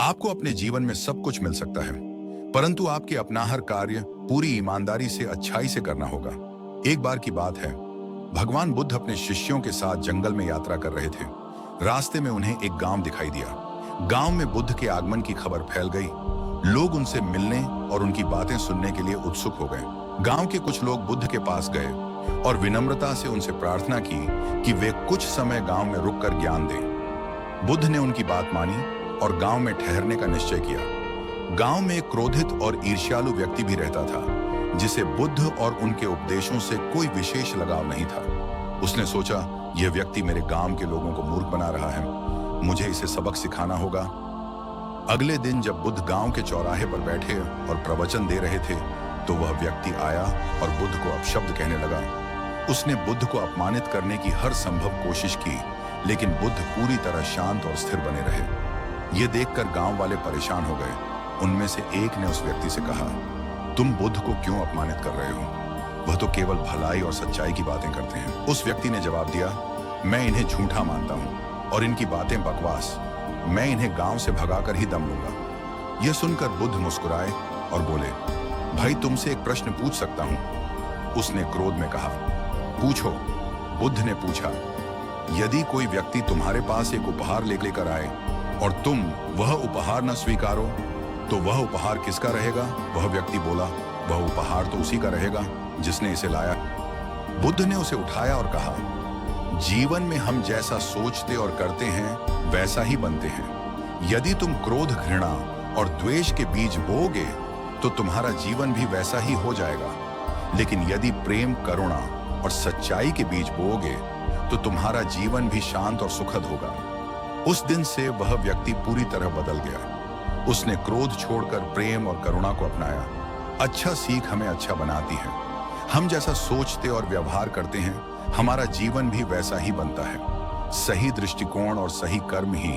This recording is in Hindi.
आपको अपने जीवन में सब कुछ मिल सकता है, परंतु आपके अपना हर कार्य पूरी ईमानदारी से अच्छाई से करना होगा। एक बार की बात है, भगवान बुद्ध अपने शिष्यों के साथ जंगल में यात्रा कर रहे थे। रास्ते में उन्हें एक गांव दिखाई दिया। गांव में बुद्ध के आगमन की खबर फैल गई। लोग उनसे मिलने और उनकी बातें सुनने के लिए उत्सुक हो गए। गांव के कुछ लोग बुद्ध के पास गए और विनम्रता से उनसे प्रार्थना की कि वे कुछ समय गांव में रुककर ज्ञान दें। बुद्ध ने उनकी बात मानी और गांव में ठहरने का निश्चय किया। गांव में एक क्रोधित और ईर्ष्यालु व्यक्ति भी रहता था, जिसे बुद्ध और उनके उपदेशों से कोई विशेष लगाव नहीं था। उसने सोचा, यह व्यक्ति मेरे गांव के लोगों को मूर्ख बना रहा है, मुझे इसे सबक सिखाना होगा। अगले दिन जब बुद्ध गांव के चौराहे पर बैठे और प्रवचन दे रहे थे, तो वह व्यक्ति आया और बुद्ध को अपशब्द कहने लगा। उसने बुद्ध को अपमानित करने की हर संभव कोशिश की, लेकिन बुद्ध पूरी तरह शांत और स्थिर बने रहे। यह देखकर गांव वाले परेशान हो गए। उनमें से एक ने उस व्यक्ति से कहा, तुम बुद्ध को क्यों अपमानित कर रहे हो? वह तो केवल भलाई और सच्चाई की बातें करते हैं। उस व्यक्ति ने जवाब दिया, मैं इन्हें झूठा मानता हूं और इनकी बातें बकवास। मैं इन्हें गांव से भगाकर ही दम लूंगा। यह सुनकर बुद्ध मुस्कुराए और बोले, भाई तुमसे एक प्रश्न पूछ सकता हूं? उसने क्रोध में कहा, पूछो। बुद्ध ने पूछा, यदि कोई व्यक्ति तुम्हारे पास एक उपहार लेकर आए और तुम वह उपहार न स्वीकारो, तो वह उपहार किसका रहेगा? वह व्यक्ति बोला, वह उपहार तो उसी का रहेगा जिसने इसे लाया। बुद्ध ने उसे उठाया और कहा, जीवन में हम जैसा सोचते और करते हैं वैसा ही बनते हैं। यदि तुम क्रोध, घृणा और द्वेष के बीज बोओगे तो तुम्हारा जीवन भी वैसा ही हो जाएगा। लेकिन यदि प्रेम, करुणा और सच्चाई के बीज बोओगे तो तुम्हारा जीवन भी शांत और सुखद होगा। उस दिन से वह व्यक्ति पूरी तरह बदल गया। उसने क्रोध छोड़कर प्रेम और करुणा को अपनाया। अच्छा सीख हमें अच्छा बनाती है। हम जैसा सोचते और व्यवहार करते हैं, हमारा जीवन भी वैसा ही बनता है। सही दृष्टिकोण और सही कर्म ही